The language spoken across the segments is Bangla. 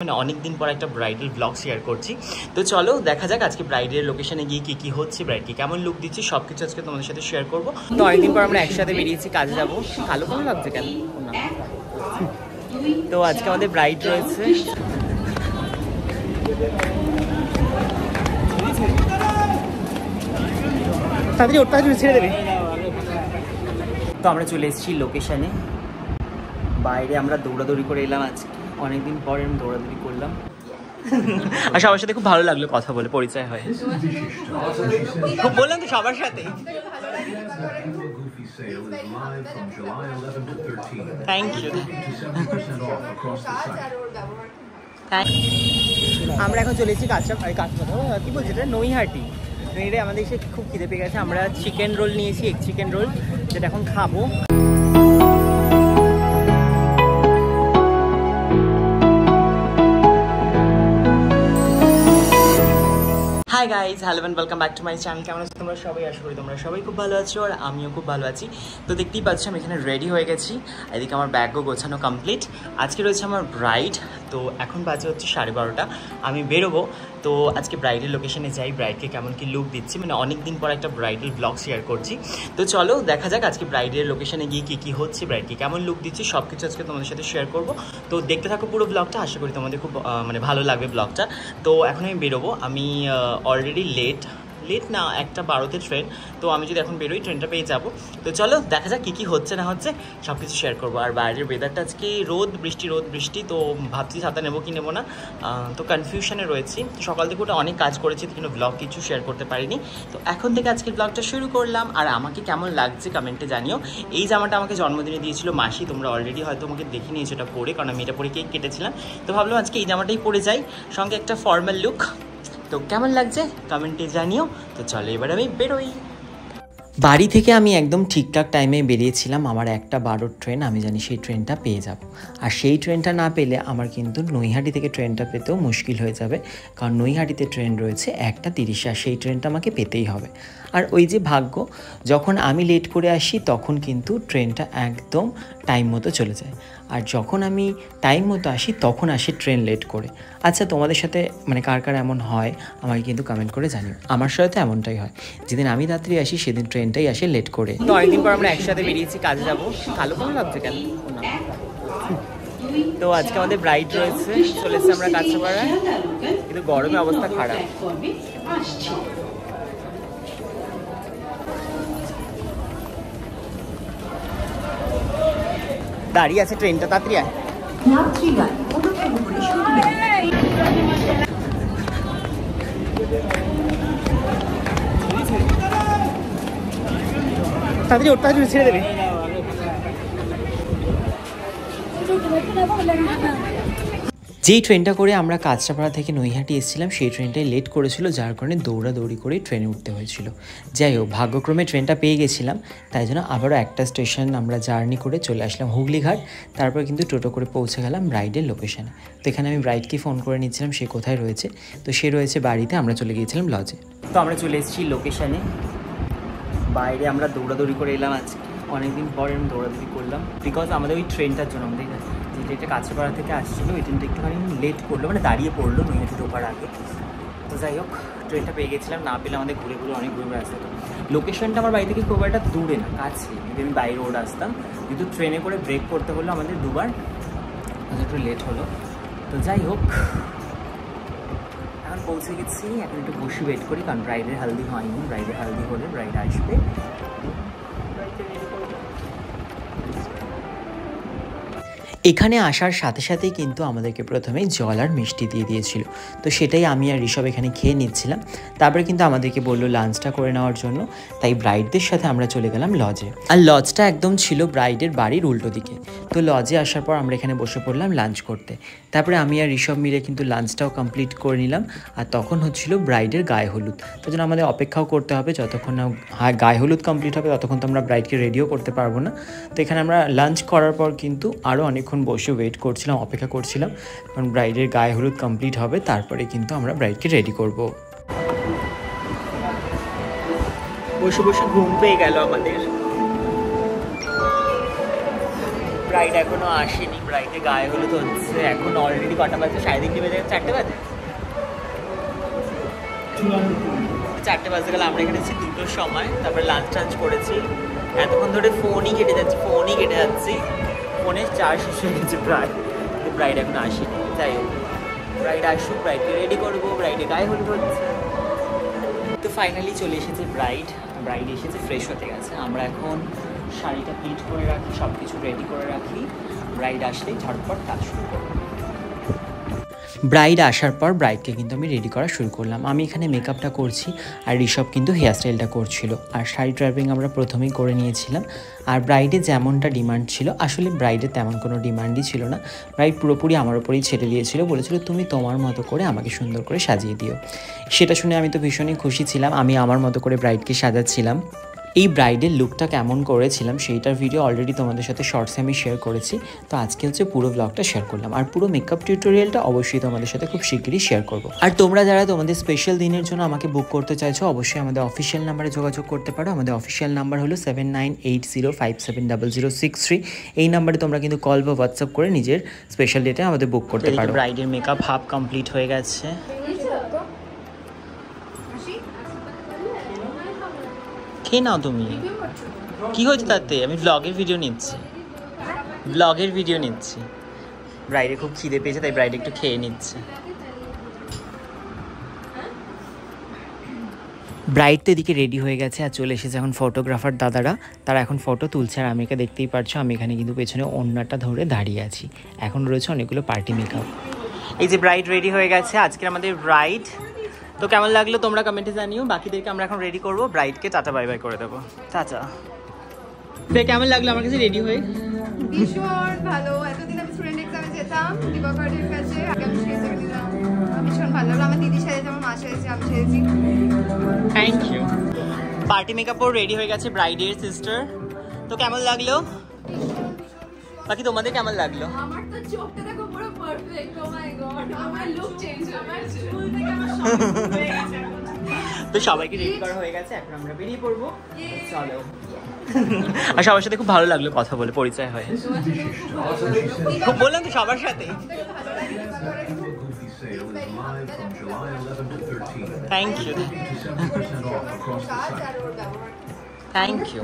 মানে অনেকদিন পর একটা ব্রাইডাল ব্লগ শেয়ার করছি। তো চলো দেখা যাক আজকে ব্রাইডের লোকেশনে গিয়ে কি কি হচ্ছে, ব্রাইডকে কেমন লুক দিচ্ছি, সবকিছু আজকে তোমাদের সাথে শেয়ার করবো। তো অনেকদিন পর আমরা একসাথে বেরিয়েছি, কাজে যাবো। কালো কেমন লাগছে কেন? তো আজকে আমাদের ব্রাইড রয়েছে। তাড়াতাড়ি ওর তাড়াতাড়ি ছেড়ে দেবে। তো আমরা চলে এসেছি লোকেশনে। বাইরে আমরা দৌড়াদৌড়ি করে এলাম আজকে, অনেকদিন পর আমি দৌড়াদৌড়ি করলাম। আর সবার সাথে খুব ভালো লাগলো কথা বলে, পরিচয় হয়। খুব বললাম তো সবার সাথে। Thank you. আমরা এখন চলে এসেছি কি বলছি এটা, নৈহাটি। নৈহাটি আমাদের এসে খুব খিদে পেয়ে গেছে। আমরা চিকেন রোল নিয়েছি, এগ চিকেন রোল, যেটা এখন খাবো। Hi guys, hello and welcome back to my channel. কেমন আছো তোমরা সবাই? আশা করি তোমরা সবাই খুব ভালো আছো, আর আমিও খুব ভালো আছি। তো দেখতেই পাচ্ছি আমি এখানে রেডি হয়ে গেছি। এদিকে আমার ব্যাগও গোছানো কমপ্লিট। আজকে রয়েছে আমার ব্রাইড। তো এখন বাজে হচ্ছে 12:30। আমি বেরোবো। তো আজকে ব্রাইডের লোকেশনে যাই, ব্রাইডকে কেমন কি লুক দিচ্ছি, মানে অনেক দিন পর একটা ব্রাইডাল ব্লগ শেয়ার করছি। তো চলো দেখা যাক আজকে ব্রাইডের লোকেশনে গিয়ে কি কি হচ্ছে, ব্রাইডকে কেমন লুক দিচ্ছি, সব কিছু আজকে তোমাদের সাথে শেয়ার করবো। তো দেখতে থাকো পুরো ব্লগটা, আশা করি তোমাদের খুব মানে ভালো লাগবে ব্লগটা। তো এখন আমি বেরোবো। আমি অলরেডি লেট না, 1:12 ট্রেন। তো আমি যদি এখন বেরোই ট্রেনটা পেয়ে যাবো। তো চলো দেখা যাক কী কী হচ্ছে না হচ্ছে, সব কিছু শেয়ার করবো। আর বাইরের ওয়েদারটা আজকে রোদ বৃষ্টি। তো ভাবছি ছাতা নেবো কি নেবো না, তো কনফিউশনে রয়েছি। সকাল থেকে ওটা অনেক কাজ করেছি, কিন্তু ব্লগ কিছু শেয়ার করতে পারিনি। তো এখন থেকে আজকের ব্লগটা শুরু করলাম। আর আমাকে কেমন লাগছে কমেন্টে জানিও। এই জামাটা আমাকে জন্মদিনে দিয়েছিল মাসি। তোমরা অলরেডি হয়তো আমাকে দেখে নিয়েছো এটা পরে, কারণ আমি এটা পরে কেক কেটেছিলাম। তো ভাবলাম আজকে এই জামাটাই পরে যাই, সঙ্গে একটা ফর্মাল লুক। তো কেমন লাগছে কমেন্টে জানিও। তো চলো এবার আমি বেরোই। বাড়ি থেকে আমি একদম ঠিকঠাক টাইমে বেরিয়েছিলাম। আমার 1:12 ট্রেন, আমি জানি সেই ট্রেনটা পেয়ে যাব। আর সেই ট্রেনটা না পেলে আমার কিন্তু নৈহাটি থেকে ট্রেনটা পেতেও মুশকিল হয়ে যাবে, কারণ নৈহাটিতে ট্রেন রয়েছে 1:30, আর সেই ট্রেনটা আমাকে পেতেই হবে। আর ওই যে ভাগ্য, যখন আমি লেট করে আসি তখন কিন্তু ট্রেনটা একদম টাইম মতো চলে যায়, আর যখন আমি টাইম মতো আসি তখন আসে ট্রেন লেট করে। আচ্ছা, তোমাদের সাথে মানে কার কার এমন হয় আমাকে কিন্তু কমেন্ট করে জানিও। আমার সাথে তো এমনটাই হয়, যেদিন আমি তাড়াতাড়ি আসি সেদিন ট্রেনটাই আসে লেট করে। তো অনেকদিন পর আমরা একসাথে বেরিয়েছি, কাজে যাবো। কালো কেমন লাগছে কেন? তো আজকে আমাদের ব্রাইড রয়েছে, চলে এসেছি আমরা কাছাপাড়ায়, কিন্তু গরমে অবস্থা খারাপ। দাঁড়িয়ে আছে ট্রেনটা, তাড়াতাড়ি আয়। তাড়াতাড়ি ওর তাড়াতাড়ি ছেড়ে দেবে। যেই ট্রেনটা করে আমরা কাঁচরাপাড়া থেকে নৈহাটি এসেছিলাম, সেই ট্রেনটাই লেট করেছিল, যার কারণে দৌড়াদৌড়ি করে ট্রেনে উঠতে হয়েছিল। যাই হোক, ভাগ্যক্রমে ট্রেনটা পেয়ে গেছিলাম, তাই জন্য আবারও একটা স্টেশন আমরা জার্নি করে চলে আসলাম হুগলিঘাট। তারপর কিন্তু টোটো করে পৌঁছে গেলাম ব্রাইডের লোকেশনে। তো এখানে আমি ব্রাইডকে ফোন করে নিচ্ছিলাম সে কোথায় রয়েছে। তো সে রয়েছে বাড়িতে, আমরা চলে গিয়েছিলাম লজে। তো আমরা চলে এসেছি লোকেশনে। বাইরে আমরা দৌড়াদৌড়ি করে এলাম আজকে, অনেকদিন পর আমি দৌড়াদৌড়ি করলাম, বিকজ আমাদের ওই ট্রেনটার জন্য, আমাদের যে ট্রেনটা কাছাপাড়া থেকে আসছিলো ওই ট্রেনটা একটুখানি লেট করলো, মানে দাঁড়িয়ে পড়লো নৈহাটি ঢোকার আগে। তো যাই হোক, ট্রেনটা পেয়ে গেছিলাম, না পেলে আমাদের ঘুরে অনেক ঘুরে আসতে হতো। লোকেশনটা আমার বাড়ি থেকে খুব একটা দূরে না, কাছে। যদি আমি বাই রোড আসতাম, কিন্তু ট্রেনে করে ব্রেক করতে হলো আমাদের দুবার, একটু লেট হলো। তো যাই হোক, এখন পৌঁছে গেছি। এখন একটু বসে ওয়েট করি, কারণ ব্রাইডের হালদি হয়নি। ব্রাইডের হালদি হলে ব্রাইড আসবে। এখানে আসার সাথে সাথেই কিন্তু আমাদেরকে প্রথমে জল আর মিষ্টি দিয়ে দিয়েছিল। তো সেটাই আমি আর ঋষভ এখানে খেয়ে নিচ্ছিলাম। তারপরে কিন্তু আমাদেরকে বললো লাঞ্চটা করে নেওয়ার জন্য, তাই ব্রাইডদের সাথে আমরা চলে গেলাম লজে। আর লজটা একদম ছিল ব্রাইডের বাড়ির উল্টো দিকে। তো লজে আসার পর আমরা এখানে বসে পড়লাম লাঞ্চ করতে। তারপরে আমি আর ঋষভ মিলে কিন্তু লাঞ্চটাও কমপ্লিট করে নিলাম। আর তখন হচ্ছিল ব্রাইডের গায়ে হলুদ। তার জন্য আমাদের অপেক্ষাও করতে হবে, যতক্ষণ না গায়ে হলুদ কমপ্লিট হবে ততক্ষণ তো আমরা ব্রাইডকে রেডিও করতে পারবো না। তো এখানে আমরা লাঞ্চ করার পর কিন্তু আরও অনেকক্ষণ বসে ওয়েট করছিলাম, অপেক্ষা করছিলাম, কারণ ব্রাইডের গায়ে হলুদ কমপ্লিট হবে, তারপরে কিন্তু আমরা ব্রাইডকে রেডি করব। বসে বসে ঘুম পেয়ে গেল আমাদের। ব্রাইড এখনো আসেনি, ব্রাইডে গায়ে হলুদ হচ্ছে। এখন অলরেডি কটা বাজে? 3:30 বেজে গেছে, 4টে বাজে, 4টে বাজতে গেলে আমরা এখানে এসেছি 2টোর সময়। তারপরে লাঞ্চ টাঞ্চ করেছি, এতক্ষণ ধরে ফোনই কেটে যাচ্ছি, ফোনে চার্জ শেষ হয়ে গেছে প্রায়। ব্রাইড এখন আসেনি, যাই হোক ব্রাইড আসুক, ব্রাইডকে রেডি করবো, ব্রাইডে গায়ে হলুদ হচ্ছে। তো ফাইনালি চলে এসেছে ব্রাইড এসেছে, ফ্রেশ হতে গেছে। আমরা এখন শাড়িটা প্লিট করে রাখি, সব কিছু রেডি করে রাখি, ব্রাইড আসলেই ঝটপট কাজ শুরু করবো। ব্রাইড আসার পর ব্রাইডকে কিন্তু আমি রেডি করা শুরু করলাম। আমি এখানে মেকআপটা করছি আর ঋষভ কিন্তু হেয়ার স্টাইলটা করছিল। আর শাড়ি ট্র্যাপিং আমরা প্রথমেই করে নিয়েছিলাম। আর ব্রাইডে যেমনটা ডিমান্ড ছিল, আসলে ব্রাইডের তেমন কোনো ডিমান্ডই ছিল না। ব্রাইড পুরোপুরি আমার ওপরেই ছেড়ে দিয়েছিল, বলেছিল তুমি তোমার মতো করে আমাকে সুন্দর করে সাজিয়ে দিও। সেটা শুনে আমি তো ভীষণই খুশি ছিলাম। আমি আমার মতো করে ব্রাইডকে সাজাচ্ছিলাম। এই ব্রাইডের লুকটা কেমন করেছিলাম সেইটার ভিডিও অলরেডি তোমাদের সাথে শর্টসে আমি শেয়ার করেছি। তো আজকে হচ্ছে পুরো ব্লগটা শেয়ার করলাম, আর পুরো মেকআপ টিউটোরিয়ালটা অবশ্যই তোমাদের সাথে খুব শিগগিরই শেয়ার করব। আর তোমরা যারা তোমাদের স্পেশাল দিনের জন্য আমাকে বুক করতে চাইছো, অবশ্যই আমাদের অফিসিয়াল নাম্বারে যোগাযোগ করতে পারো। আমাদের অফিসিয়াল নাম্বার হলো 7980570063। এই নাম্বারে তোমরা কিন্তু কল বা হোয়াটসঅ্যাপ করে নিজের স্পেশাল ডেটে আমাদের বুক করতে পারো। ব্রাইডের মেকআপ হাফ কমপ্লিট হয়ে গেছে। খেয়ে নাও তুমি, কি হয়েছে তাতে? আমি ব্লগের ভিডিও নিচ্ছি। ব্রাইডে খুব খিদে পেয়েছে, তাই ব্রাইড একটু খেয়ে নিচ্ছে। ব্রাইড তো এদিকে রেডি হয়ে গেছে আর চলে এসেছে এখন ফটোগ্রাফার দাদারা, তারা এখন ফটো তুলছে। আর আমি দেখতেই পারছো, আমি এখানে কিন্তু পেছনে ওড়নাটা ধরে দাঁড়িয়ে আছি। এখন রয়েছে অনেকগুলো পার্টি মেকআপ। এই যে ব্রাইড রেডি হয়ে গেছে, আজকে আমাদের ব্রাইড। তো কেমন লাগলো তোমরা কমেন্টে জানিও। বাকিদেরকে আমরা এখন রেডি করবো, ব্রাইডকে টাটা বাই বাই করে দেবো। টাটা। কেমন লাগলো আমার কাছে রেডি হয়ে? ভীষণ ভালো। এতদিন আমি স্টুডেন্ট এক্সামে যেতাম দিবাকরের কাছে, আগে আমি সেই এক্সামে দিলাম। ভীষণ ভালো লাগলো। আমার দিদি সেজেছে, আমার মা সেজেছে, আমি সেজেছি। Thank you. পার্টি মেকআপও রেডি হয়ে গেছে ব্রাইডের সিস্টার। তো কেমন লাগলো? বাকি তোমাদের কেমন লাগলো? আমার তো চোখটা দেখো পুরো পারফেক্ট। ও মাই গড, আমার লুক চেঞ্জ, আমার চুল থেকে আমার সব হয়ে গেছে। তো সবাইকে রেডি করা হয়ে গেছে, এখন আমরা বেরিয়ে পড়বো। চলো। আর সবার সাথে খুব ভালো লাগলো কথা বলে, পরিচয় হয়। বললাম তো সবার সাথে। Thank you. Thank you.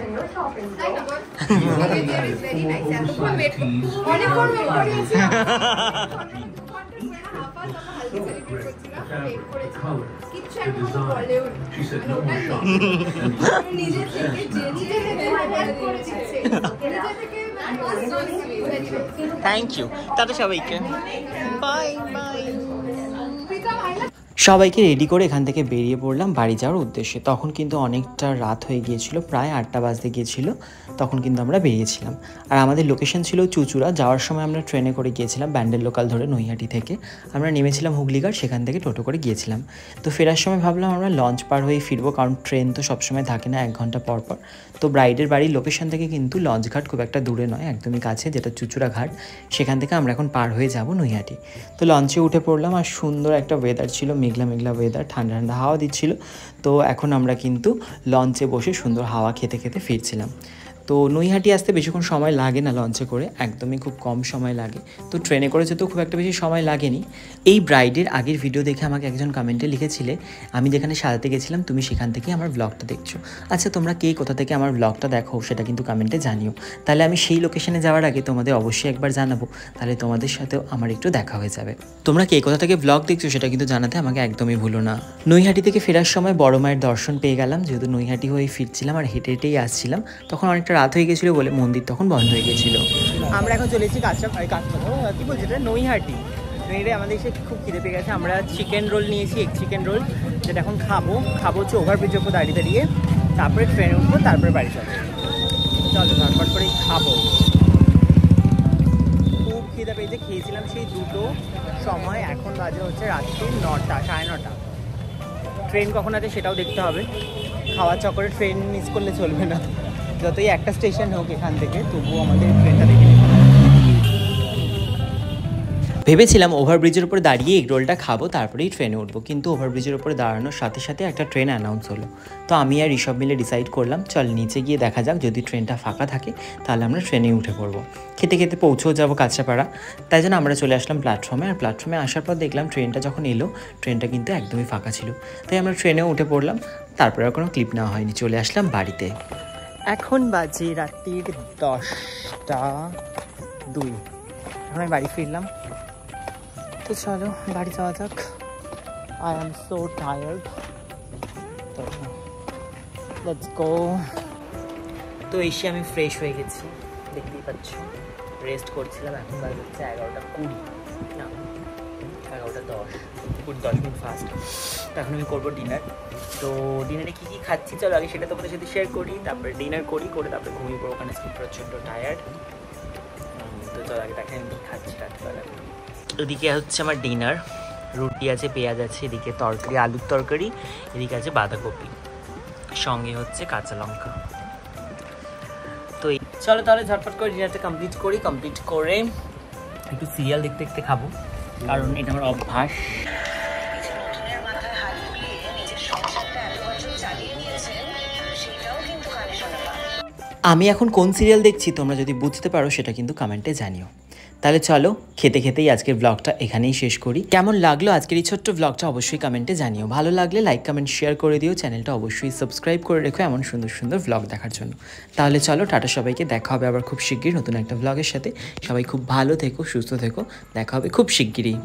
Thank you. টাটা সবাইকে, বাই বাই। সবাইকে রেডি করে এখান থেকে বেরিয়ে পড়লাম বাড়ি যাওয়ার উদ্দেশ্যে। তখন কিন্তু অনেকটা রাত হয়ে গিয়েছিল, প্রায় 8টা বাজতে গিয়েছিল। তখন কিন্তু আমরা বেরিয়েছিলাম। আর আমাদের লোকেশন ছিল চুঁচুড়া। যাওয়ার সময় আমরা ট্রেনে করে গিয়েছিলাম ব্যান্ডেল লোকাল ধরে নৈহাটি থেকে। আমরা নেমেছিলাম হুগলিঘাট, সেখান থেকে টোটো করে গিয়েছিলাম। তো ফেরার সময় ভাবলাম আমরা লঞ্চ পার হয়ে ফিরবো, কারণ ট্রেন তো সবসময় থাকে না, 1 ঘন্টা পর পর। তো ব্রাইডের বাড়ির লোকেশন থেকে কিন্তু লঞ্চ ঘাট খুব একটা দূরে নয়, একদমই কাছে, যেটা চুঁচুড়া ঘাট। সেখান থেকে আমরা এখন পার হয়ে যাব নৈহাটি। তো লঞ্চে উঠে পড়লাম, আর সুন্দর একটা ওয়েদার ছিল, মেঘলা মেঘলা ওয়েদার, ঠান্ডা ঠান্ডা হাওয়া দিচ্ছিল। তো এখন আমরা কিন্তু লঞ্চে বসে সুন্দর হাওয়া খেতে খেতে ফিরছিলাম। তো নৈহাটি আসতে বেশিক্ষণ সময় লাগে না লঞ্চে করে, একদমই খুব কম সময় লাগে। তো ট্রেনে করে যেতেও খুব একটা বেশি সময় লাগেনি। এই ব্রাইডের আগের ভিডিও দেখে আমাকে একজন কমেন্টে লিখেছিলে, আমি যেখানে সাজাতে গেছিলাম তুমি সেখান থেকে আমার ব্লগটা দেখছো। আচ্ছা, তোমরা কে কোথা থেকে আমার ব্লগটা দেখো সেটা কিন্তু কমেন্টে জানিও। তাহলে আমি সেই লোকেশনে যাওয়ার আগে তোমাদের অবশ্যই একবার জানাবো, তাহলে তোমাদের সাথেও আমার একটু দেখা হয়ে যাবে। তোমরা কে কোথা থেকে ব্লগ দেখছো সেটা কিন্তু জানাতে আমাকে একদমই ভুলো না। নৈহাটি থেকে ফেরার সময় বড় মায়ের দর্শন পেয়ে গেলাম, যেহেতু নৈহাটি হয়ে ফিরছিলাম আর হেঁটে হেঁটেই আসছিলাম। তখন অনেকটা রাত হয়ে গেছিলো বলে মন্দির তখন বন্ধ হয়ে গেছিলো। আমরা এখন চলে এসেছি কি বলছি এটা, নৈহাটি। নৈহাটি আমাদের এসে খুব খিদে পেয়ে গেছে। আমরা চিকেন রোল নিয়েছি, এগ চিকেন রোল, যেটা এখন খাবো হচ্ছে ওভারব্রিজের উপর দাঁড়িয়ে দাঁড়িয়ে। তারপরে ট্রেনে উঠবো, তারপরে বাড়ি যাবো। চলো ঝটপট করেই খাবো। খুব খিদে পেয়েছে, খেয়েছিলাম সেই 2টো সময়, এখন বাজে হচ্ছে রাত্রি 9টা, 9:30। ট্রেন কখন আছে সেটাও দেখতে হবে, খাওয়ার চক্করে ট্রেন মিস করলে চলবে না। যতই একটা স্টেশন হোক এখান থেকে, তবুও আমাদের ট্রেনটা দেখে নিতে হবে। ভেবেছিলাম ওভারব্রিজের উপরে দাঁড়িয়ে এগ রোলটা খাবো, তারপরেই ট্রেনে উঠবো, কিন্তু ওভারব্রিজের উপরে দাঁড়ানোর সাথে সাথে একটা ট্রেন অ্যানাউন্স হলো। তো আমি আর ঋষভ মিলে ডিসাইড করলাম চল নিচে গিয়ে দেখা যাক, যদি ট্রেনটা ফাঁকা থাকে তাহলে আমরা ট্রেনে উঠে পড়বো। খেতে খেতে পৌঁছেও যাবো কাঁচরাপাড়া। তাই জন্য আমরা চলে আসলাম প্ল্যাটফর্মে। আর প্ল্যাটফর্মে আসার পর দেখলাম ট্রেনটা যখন এলো ট্রেনটা কিন্তু একদমই ফাঁকা ছিল। তাই আমরা ট্রেনেও উঠে পড়লাম, তারপরে আর কোনো ক্লিপ নেওয়া হয়নি, চলে আসলাম বাড়িতে। এখন বাজে রাত্রির 10:02। এখন আমি বাড়ি ফিরলাম। তো চলো বাড়ি যাওয়া যাক। আই এম সো টায়ার্ড, তো লেটস গো। তো এসে আমি ফ্রেশ হয়ে গেছি, দেখতেই পাচ্ছ। রেস্ট করছিলাম, এখন বাজে হচ্ছে 11:20, না 11:10, 10 মিনিট ফাস্ট। তো এখন আমি করবো ডিনার। তো ডিনারে কী কী খাচ্ছি চলো আগে সেটা তোমাদের সাথে শেয়ার করি, তারপরে ডিনার করি, করে তারপরে ঘুমিয়ে পড়বো, ওখানে প্রচণ্ড টায়ার্ড। তো চলো আগে দেখেন কী খাচ্ছি রাত্রিবেলা। এদিকে হচ্ছে আমার ডিনার, রুটি আছে, পেঁয়াজ আছে, এদিকে তরকারি আলুর তরকারি, এদিকে আছে বাঁধাকপি, সঙ্গে হচ্ছে কাঁচা লঙ্কা। তো চলো তাহলে ঝটপট করে ডিনারটা কমপ্লিট করি। কমপ্লিট করে একটু সিরিয়াল দেখতে দেখতে খাবো, কারণ এটা আমার অভ্যাস। আমি এখন কোন সিরিয়াল দেখছি তোমরা যদি বুঝতে পারো সেটা কিন্তু কমেন্টে জানিও। তাহলে চলো খেতে খেতেই আজকের ব্লগটা এখানেই শেষ করি। কেমন লাগলো আজকের এই ছোট্ট ব্লগটা অবশ্যই কমেন্টে জানিও। ভালো লাগলে লাইক কমেন্ট শেয়ার করে দিও, চ্যানেলটা অবশ্যই সাবস্ক্রাইব করে রেখো এমন সুন্দর সুন্দর ব্লগ দেখার জন্য। তাহলে চলো টাটা সবাইকে, দেখা হবে আবার খুব শিগগির নতুন একটা ব্লগের সাথে। সবাই খুব ভালো থেকো, সুস্থ থেকো, দেখা হবে খুব শিগগিরই।